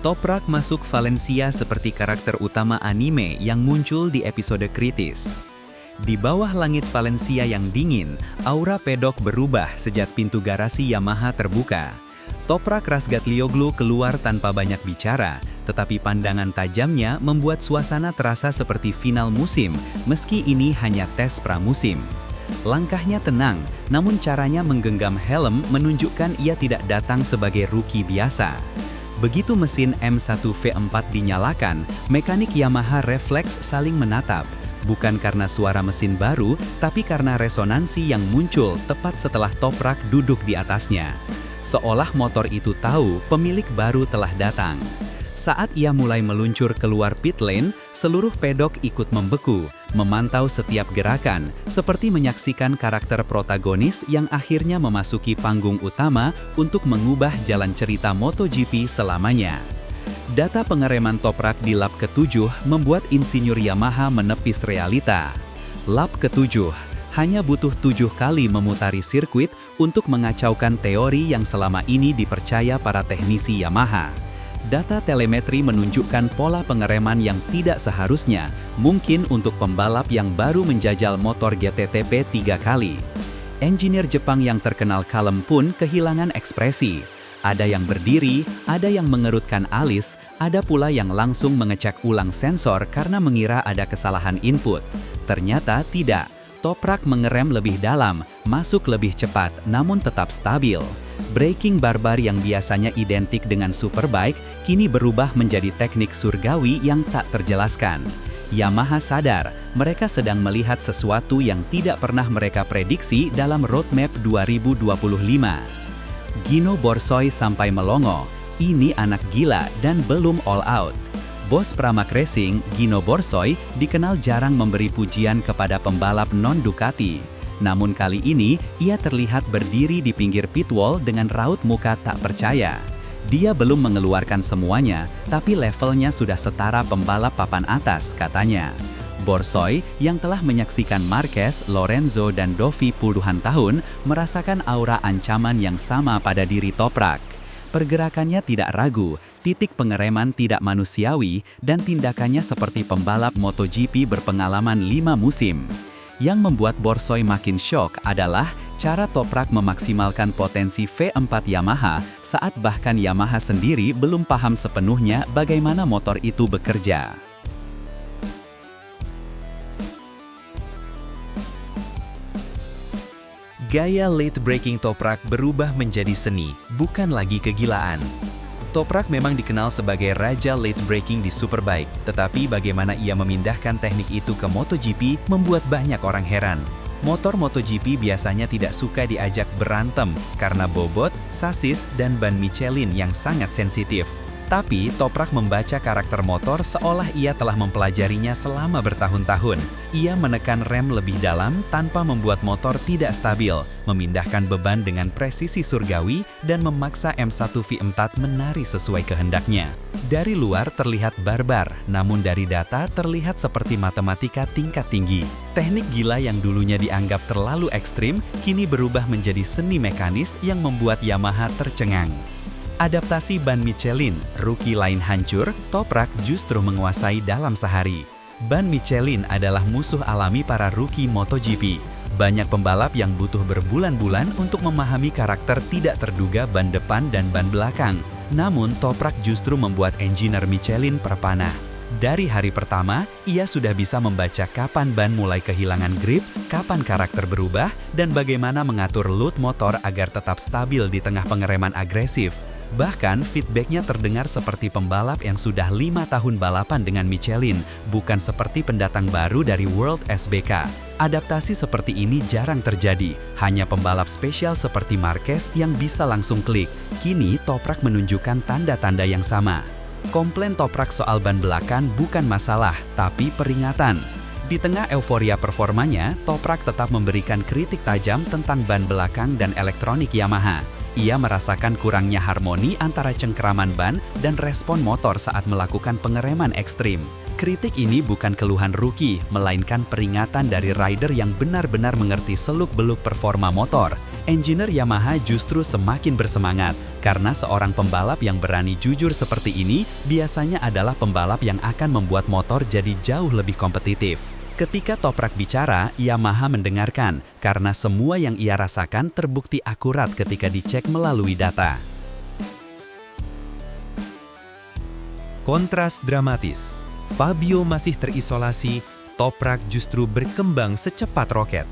Toprak masuk Valencia seperti karakter utama anime yang muncul di episode kritis. Di bawah langit Valencia yang dingin, aura pedok berubah sejak pintu garasi Yamaha terbuka. Toprak Razgatlioglu keluar tanpa banyak bicara, tetapi pandangan tajamnya membuat suasana terasa seperti final musim, meski ini hanya tes pramusim. Langkahnya tenang, namun caranya menggenggam helm menunjukkan ia tidak datang sebagai rookie biasa. Begitu mesin M1V4 dinyalakan, mekanik Yamaha refleks saling menatap. Bukan karena suara mesin baru, tapi karena resonansi yang muncul tepat setelah Toprak duduk di atasnya. Seolah motor itu tahu pemilik baru telah datang. Saat ia mulai meluncur keluar pit lane, seluruh pedok ikut membeku, memantau setiap gerakan, seperti menyaksikan karakter protagonis yang akhirnya memasuki panggung utama untuk mengubah jalan cerita MotoGP selamanya. Data pengereman Toprak di lap ke-7 membuat insinyur Yamaha menepis realita. Lap ke-7 hanya butuh 7 kali memutari sirkuit untuk mengacaukan teori yang selama ini dipercaya para teknisi Yamaha. Data telemetri menunjukkan pola pengereman yang tidak seharusnya, mungkin untuk pembalap yang baru menjajal motor GTTP 3 kali. Engineer Jepang yang terkenal kalem pun kehilangan ekspresi. Ada yang berdiri, ada yang mengerutkan alis, ada pula yang langsung mengecek ulang sensor karena mengira ada kesalahan input. Ternyata tidak. Toprak mengerem lebih dalam, masuk lebih cepat, namun tetap stabil. Braking barbar yang biasanya identik dengan superbike, kini berubah menjadi teknik surgawi yang tak terjelaskan. Yamaha sadar, mereka sedang melihat sesuatu yang tidak pernah mereka prediksi dalam roadmap 2025. Gino Borsoy sampai melongo, ini anak gila dan belum all out. Bos Pramac Racing, Gino Borsoy, dikenal jarang memberi pujian kepada pembalap non-Ducati. Namun kali ini, ia terlihat berdiri di pinggir pitwall dengan raut muka tak percaya. Dia belum mengeluarkan semuanya, tapi levelnya sudah setara pembalap papan atas, katanya. Borsoy, yang telah menyaksikan Marquez, Lorenzo, dan Dovi puluhan tahun, merasakan aura ancaman yang sama pada diri Toprak. Pergerakannya tidak ragu, titik pengereman tidak manusiawi, dan tindakannya seperti pembalap MotoGP berpengalaman 5 musim. Yang membuat Borsoy makin syok adalah cara Toprak memaksimalkan potensi V4 Yamaha saat bahkan Yamaha sendiri belum paham sepenuhnya bagaimana motor itu bekerja. Gaya late braking Toprak berubah menjadi seni, bukan lagi kegilaan. Toprak memang dikenal sebagai raja late braking di Superbike, tetapi bagaimana ia memindahkan teknik itu ke MotoGP membuat banyak orang heran. Motor MotoGP biasanya tidak suka diajak berantem karena bobot, sasis, dan ban Michelin yang sangat sensitif. Tapi Toprak membaca karakter motor seolah ia telah mempelajarinya selama bertahun-tahun. Ia menekan rem lebih dalam tanpa membuat motor tidak stabil, memindahkan beban dengan presisi surgawi, dan memaksa M1V4 menari sesuai kehendaknya. Dari luar terlihat barbar, namun dari data terlihat seperti matematika tingkat tinggi. Teknik gila yang dulunya dianggap terlalu ekstrim, kini berubah menjadi seni mekanis yang membuat Yamaha tercengang. Adaptasi ban Michelin, rookie lain hancur, Toprak justru menguasai dalam sehari. Ban Michelin adalah musuh alami para rookie MotoGP. Banyak pembalap yang butuh berbulan-bulan untuk memahami karakter tidak terduga ban depan dan ban belakang. Namun Toprak justru membuat engineer Michelin terpana. Dari hari pertama, ia sudah bisa membaca kapan ban mulai kehilangan grip, kapan karakter berubah, dan bagaimana mengatur load motor agar tetap stabil di tengah pengereman agresif. Bahkan feedbacknya terdengar seperti pembalap yang sudah 5 tahun balapan dengan Michelin, bukan seperti pendatang baru dari World SBK. Adaptasi seperti ini jarang terjadi, hanya pembalap spesial seperti Marquez yang bisa langsung klik. Kini Toprak menunjukkan tanda-tanda yang sama. Komplain Toprak soal ban belakang bukan masalah, tapi peringatan. Di tengah euforia performanya, Toprak tetap memberikan kritik tajam tentang ban belakang dan elektronik Yamaha. Ia merasakan kurangnya harmoni antara cengkeraman ban dan respon motor saat melakukan pengereman ekstrim. Kritik ini bukan keluhan rookie, melainkan peringatan dari rider yang benar-benar mengerti seluk-beluk performa motor. engineer Yamaha justru semakin bersemangat karena seorang pembalap yang berani jujur seperti ini biasanya adalah pembalap yang akan membuat motor jadi jauh lebih kompetitif. Ketika Toprak bicara, Yamaha mendengarkan karena semua yang ia rasakan terbukti akurat ketika dicek melalui data. Kontras dramatis. Fabio masih terisolasi, Toprak justru berkembang secepat roket.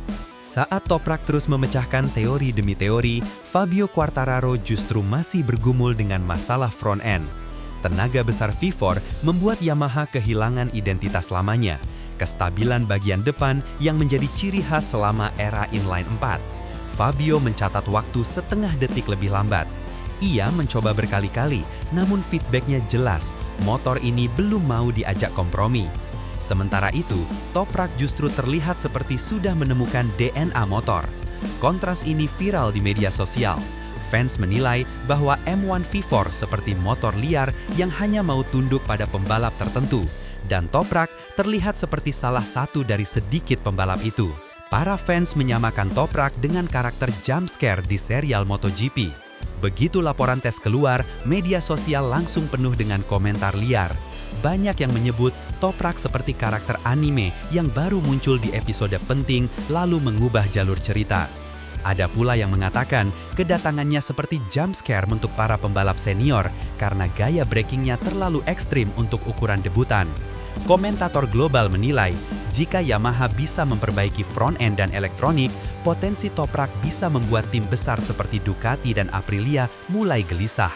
Saat Toprak terus memecahkan teori demi teori, Fabio Quartararo justru masih bergumul dengan masalah front end. Tenaga besar V4 membuat Yamaha kehilangan identitas lamanya, kestabilan bagian depan yang menjadi ciri khas selama era inline 4. Fabio mencatat waktu setengah detik lebih lambat. Ia mencoba berkali-kali, namun feedbacknya jelas, motor ini belum mau diajak kompromi. Sementara itu, Toprak justru terlihat seperti sudah menemukan DNA motor. Kontras ini viral di media sosial. Fans menilai bahwa M1 V4 seperti motor liar yang hanya mau tunduk pada pembalap tertentu, dan Toprak terlihat seperti salah satu dari sedikit pembalap itu. Para fans menyamakan Toprak dengan karakter jump scare di serial MotoGP. Begitu laporan tes keluar, media sosial langsung penuh dengan komentar liar. Banyak yang menyebut Toprak seperti karakter anime yang baru muncul di episode penting lalu mengubah jalur cerita. Ada pula yang mengatakan kedatangannya seperti jump scare untuk para pembalap senior karena gaya brakingnya terlalu ekstrim untuk ukuran debutan. Komentator global menilai, jika Yamaha bisa memperbaiki front end dan elektronik, potensi Toprak bisa membuat tim besar seperti Ducati dan Aprilia mulai gelisah.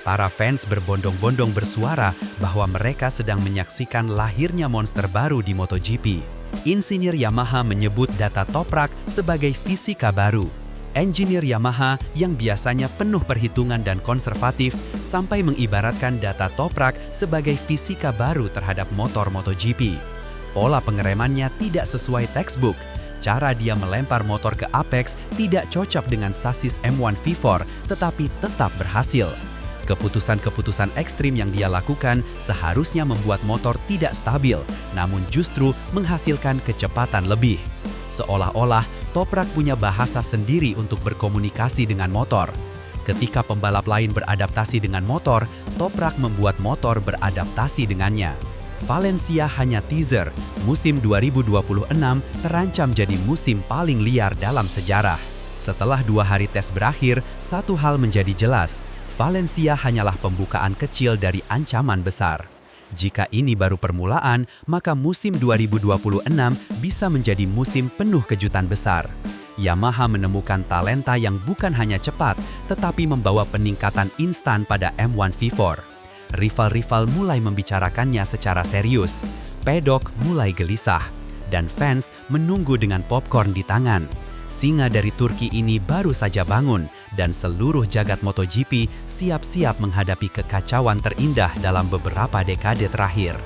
Para fans berbondong-bondong bersuara bahwa mereka sedang menyaksikan lahirnya monster baru di MotoGP. Insinyur Yamaha menyebut data Toprak sebagai fisika baru. Engineer Yamaha yang biasanya penuh perhitungan dan konservatif sampai mengibaratkan data Toprak sebagai fisika baru terhadap motor MotoGP. Pola pengeremannya tidak sesuai textbook. Cara dia melempar motor ke apex tidak cocok dengan sasis M1 V4, tetapi tetap berhasil. Keputusan-keputusan ekstrim yang dia lakukan seharusnya membuat motor tidak stabil, namun justru menghasilkan kecepatan lebih. Seolah-olah Toprak punya bahasa sendiri untuk berkomunikasi dengan motor. Ketika pembalap lain beradaptasi dengan motor, Toprak membuat motor beradaptasi dengannya. Valencia hanya teaser, musim 2026 terancam jadi musim paling liar dalam sejarah. Setelah 2 hari tes berakhir, satu hal menjadi jelas, Valencia hanyalah pembukaan kecil dari ancaman besar. Jika ini baru permulaan, maka musim 2026 bisa menjadi musim penuh kejutan besar. Yamaha menemukan talenta yang bukan hanya cepat, tetapi membawa peningkatan instan pada M1 V4. Rival-rival mulai membicarakannya secara serius. Pedok mulai gelisah, dan fans menunggu dengan popcorn di tangan. Singa dari Turki ini baru saja bangun, dan seluruh jagat MotoGP siap-siap menghadapi kekacauan terindah dalam beberapa dekade terakhir.